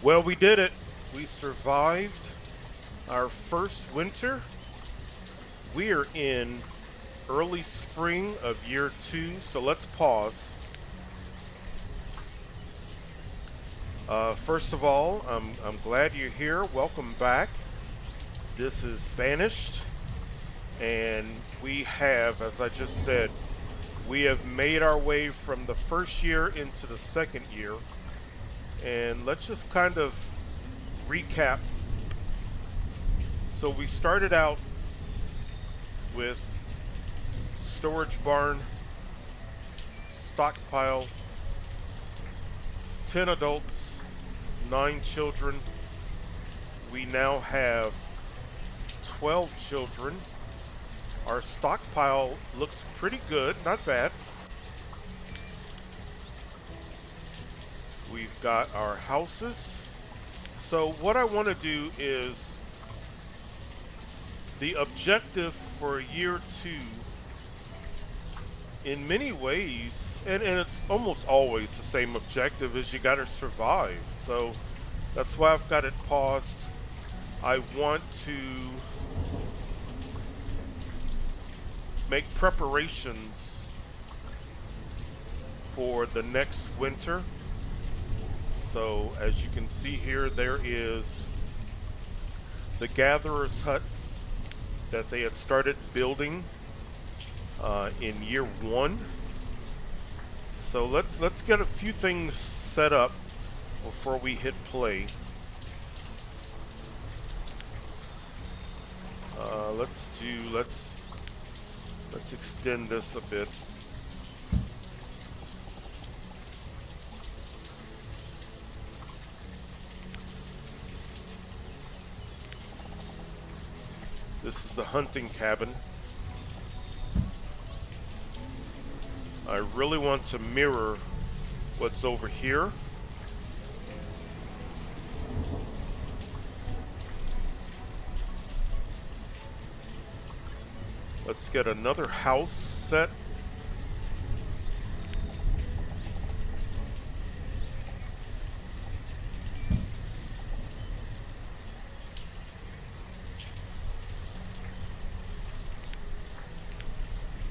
Well, we did it. We survived our first winter. We're in early spring of year 2, so let's pause. First of all, I'm glad you're here. Welcome back. This is Banished, and we have, as I just said, we have made our way from the first year into the second year. And let's just kind of recap. So we started out with storage barn, stockpile, 10 adults, 9 children. We now have 12 children. Our stockpile looks pretty good, not bad. We've got our houses. So what I want to do is the objective for year 2 in many ways, and it's almost always the same objective, is you got to survive. So that's why I've got it paused. I want to make preparations for the next winter. So as you can see here, there is the gatherer's hut that they had started building in year 1. So let's get a few things set up before we hit play. Let's extend this a bit. This is the hunting cabin. I really want to mirror what's over here. Let's get another house set.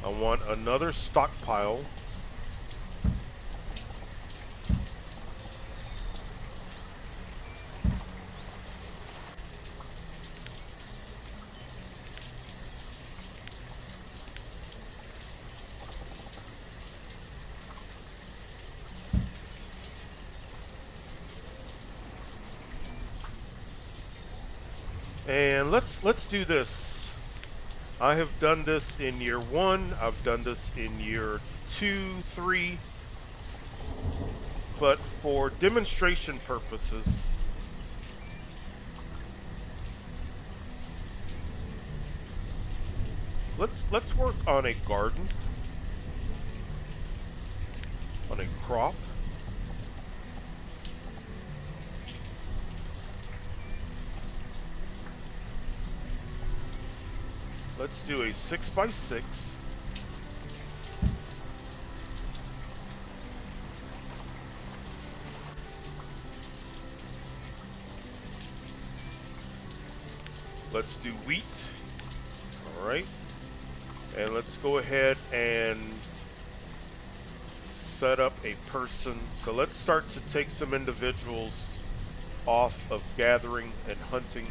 I want another stockpile. And let's do this. I have done this in year 1, I've done this in year 2, 3, but for demonstration purposes, let's work on a garden, on a crop. Let's do a 6x6. Let's do wheat. All right. And let's go ahead and set up a person. So let's start to take some individuals off of gathering and hunting.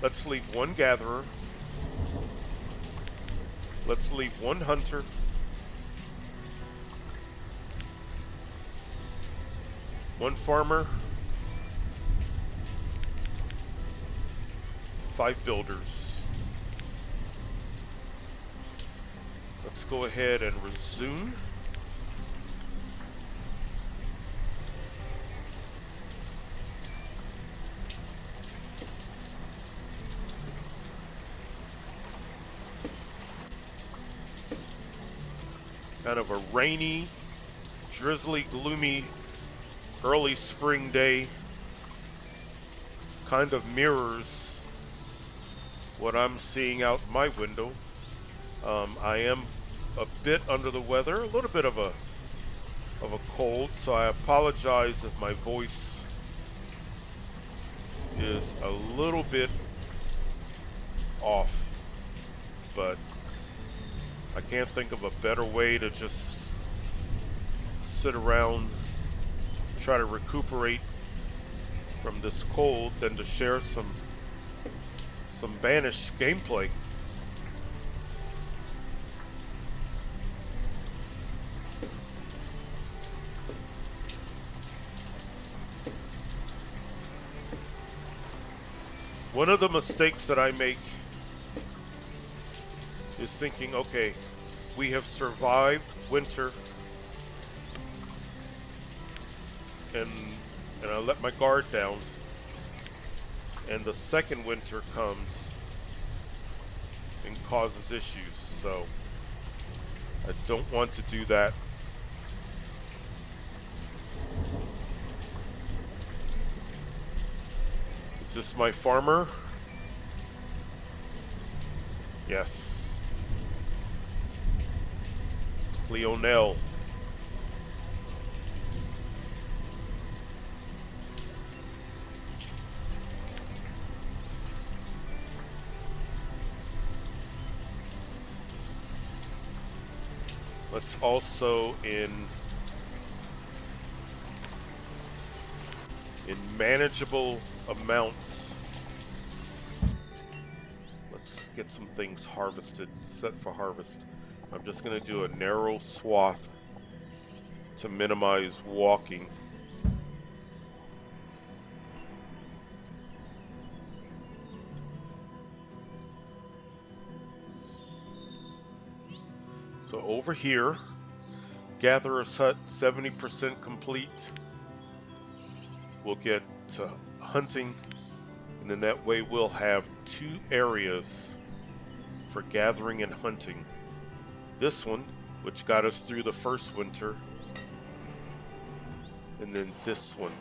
Let's leave 1 gatherer. Let's leave 1 hunter. One farmer. 5 builders. Let's go ahead and resume. Kind of a rainy, drizzly, gloomy, early spring day. Kind of mirrors what I'm seeing out my window. I am a bit under the weather, a little bit of a of a cold, so I apologize if my voice is a little bit off, but I can't think of a better way to just sit around, try to recuperate from this cold than to share some Banished gameplay. One of the mistakes that I make is thinking, okay, we have survived winter, and I let my guard down, and the second winter comes and causes issues. So I don't want to do that. Is this my farmer? Yes. It's Leonel. Let's also in manageable amounts. Let's get some things harvested, set for harvest. I'm just going to do a narrow swath to minimize walking. So over here, Gatherer's Hut 70% complete. We'll get to hunting, and then that way we'll have 2 areas for gathering and hunting. This one, which got us through the first winter, and then this one.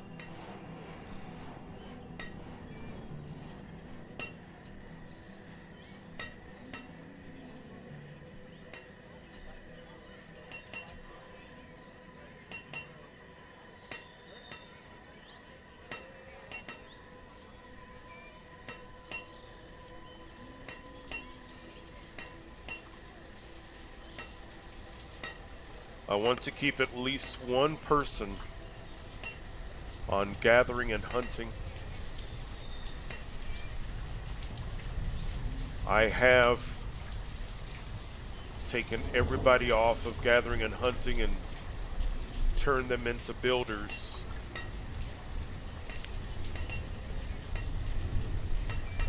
I want to keep at least one person on gathering and hunting. I have taken everybody off of gathering and hunting and turned them into builders.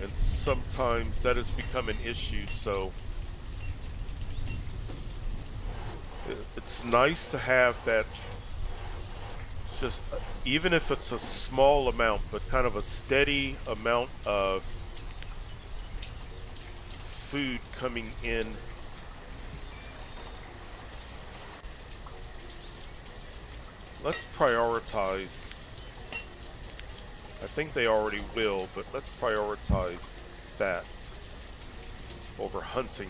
And sometimes that has become an issue, so it's nice to have that, just even if it's a small amount, but kind of a steady amount of food coming in. Let's prioritize. I think they already will, but let's prioritize that over hunting.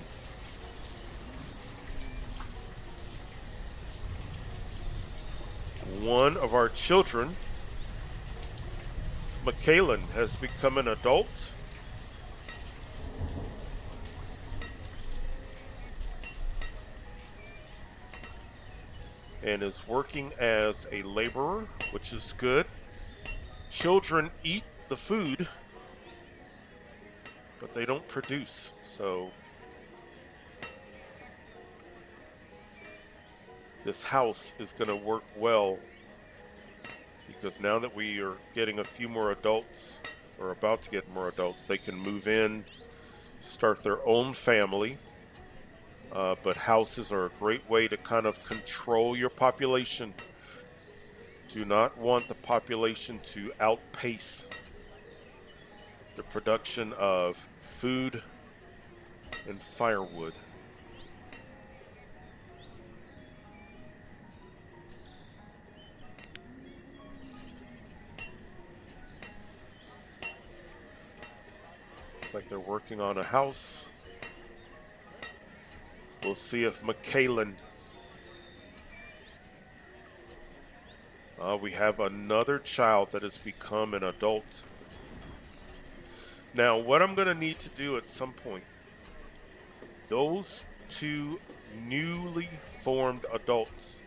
One of our children, Michaelan, has become an adult. And is working as a laborer, which is good. Children eat the food, but they don't produce, so this house is going to work well, because now that we are getting a few more adults, or about to get more adults, they can move in, start their own family. But houses are a great way to kind of control your population. Do not want the population to outpace the production of food and firewood. Looks like they're working on a house. We'll see if Michaelan We have another child that has become an adult. Now, what I'm going to need to do at some point, those two newly formed adults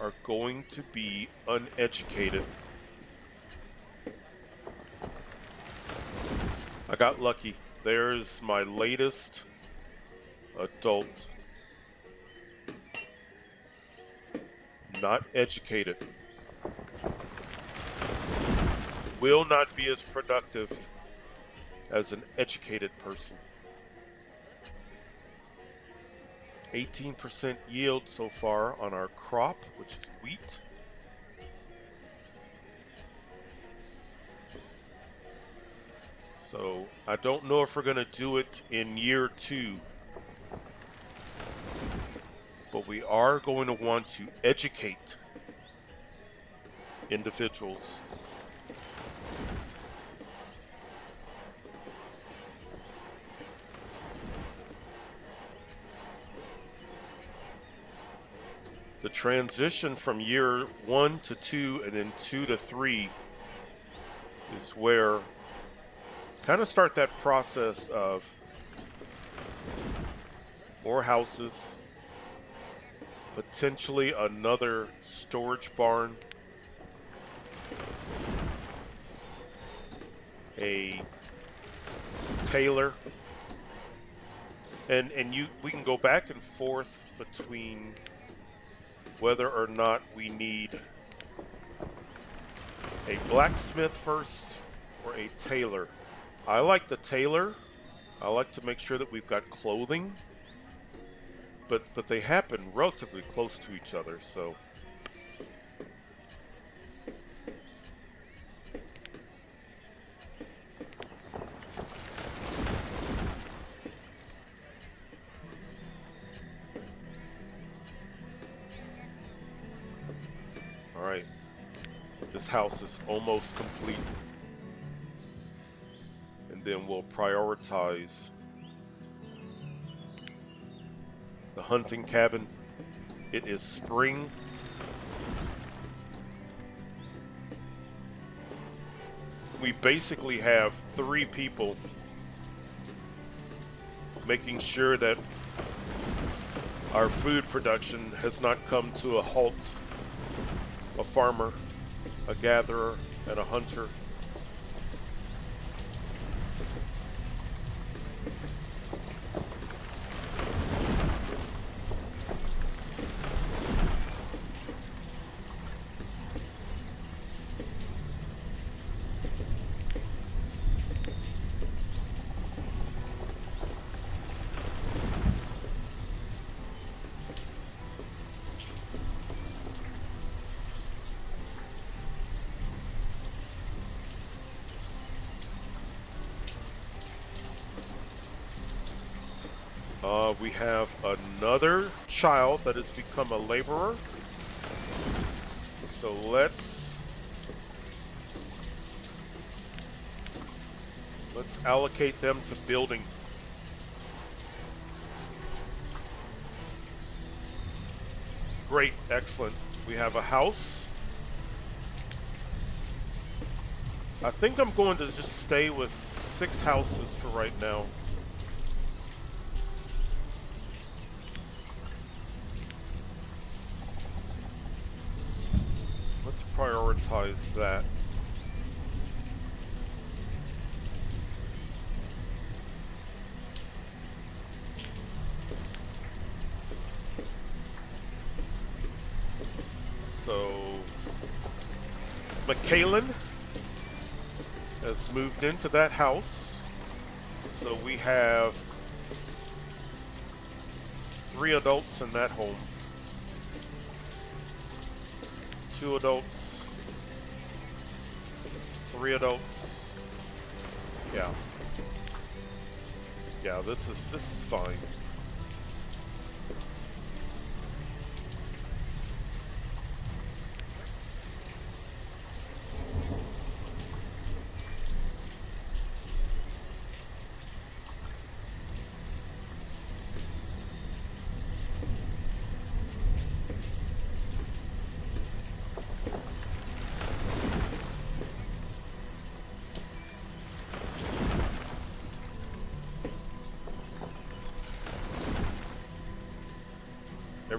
are going to be uneducated. I got lucky. There's my latest adult. Not educated. Will not be as productive as an educated person. 18% yield so far on our crop, which is wheat. So I don't know if we're going to do it in year 2, but we are going to want to educate individuals. The transition from year 1 to 2 and then 2 to 3 is where kind of start that process of more houses, potentially another storage barn, a tailor, and we can go back and forth between whether or not we need a blacksmith first or a tailor. I like the tailor. I like to make sure that we've got clothing, but they happen relatively close to each other, so all right. This house is almost complete. And then we'll prioritize the hunting cabin. It is spring. We basically have 3 people making sure that our food production has not come to a halt. A farmer, a gatherer, and a hunter. We have another child that has become a laborer. So let's allocate them to building. Great, excellent. We have a house. I think I'm going to just stay with 6 houses for right now. Prioritize that. So McKalen has moved into that house. So we have 3 adults in that home. 2 adults, 3 adults. Yeah. Yeah, this is fine.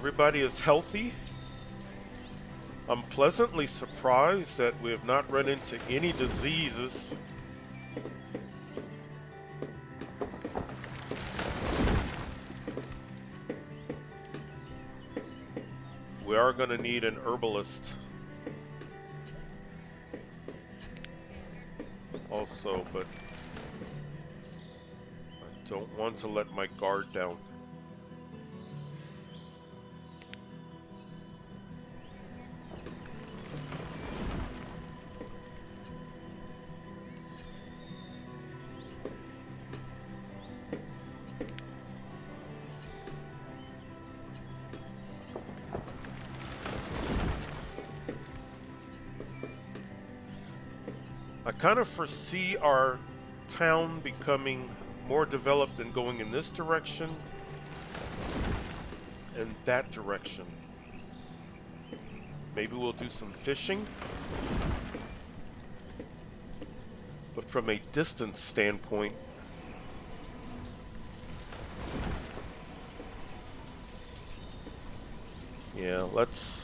Everybody is healthy. I'm pleasantly surprised that we have not run into any diseases. We are going to need an herbalist also, but I don't want to let my guard down. I kind of foresee our town becoming more developed and going in this direction and that direction. Maybe we'll do some fishing. But from a distance standpoint, yeah, let's...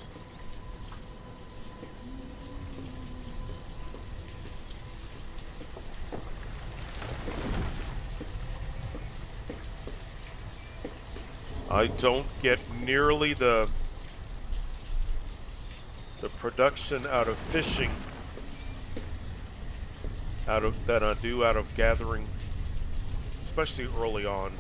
I don't get nearly the production out of fishing that I do out of gathering, especially early on.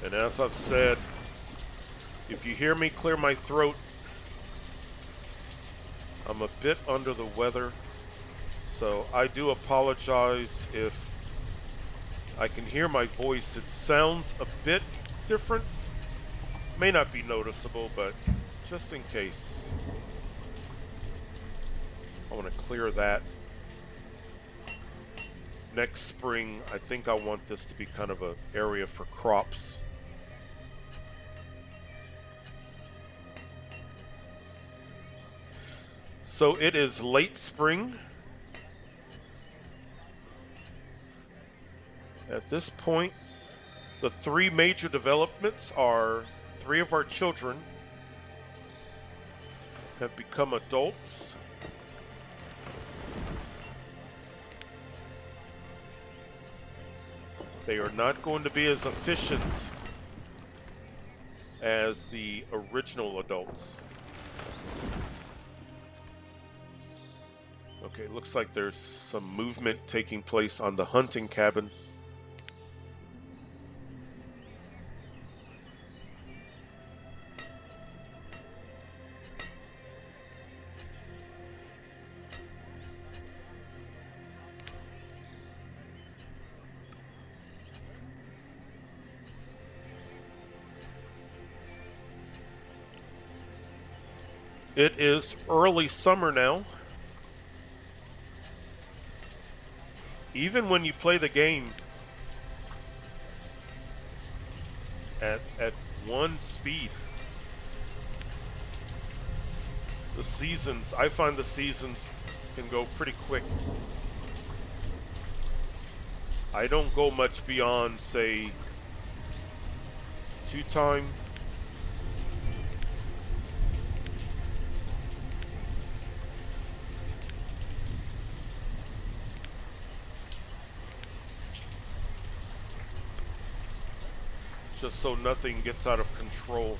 And as I've said, if you hear me clear my throat, I'm a bit under the weather, so I do apologize if I can hear my voice. It sounds a bit different. May not be noticeable, but just in case, I want to clear that. Next spring, I think I want this to be kind of an area for crops. So it is late spring. At this point, the three major developments are 3 of our children have become adults. They are not going to be as efficient as the original adults. Okay, looks like there's some movement taking place on the hunting cabin. It is early summer now. Even when you play the game at 1 speed, the seasons, I find the seasons can go pretty quick. I don't go much beyond, say, 2 time. Just so nothing gets out of control.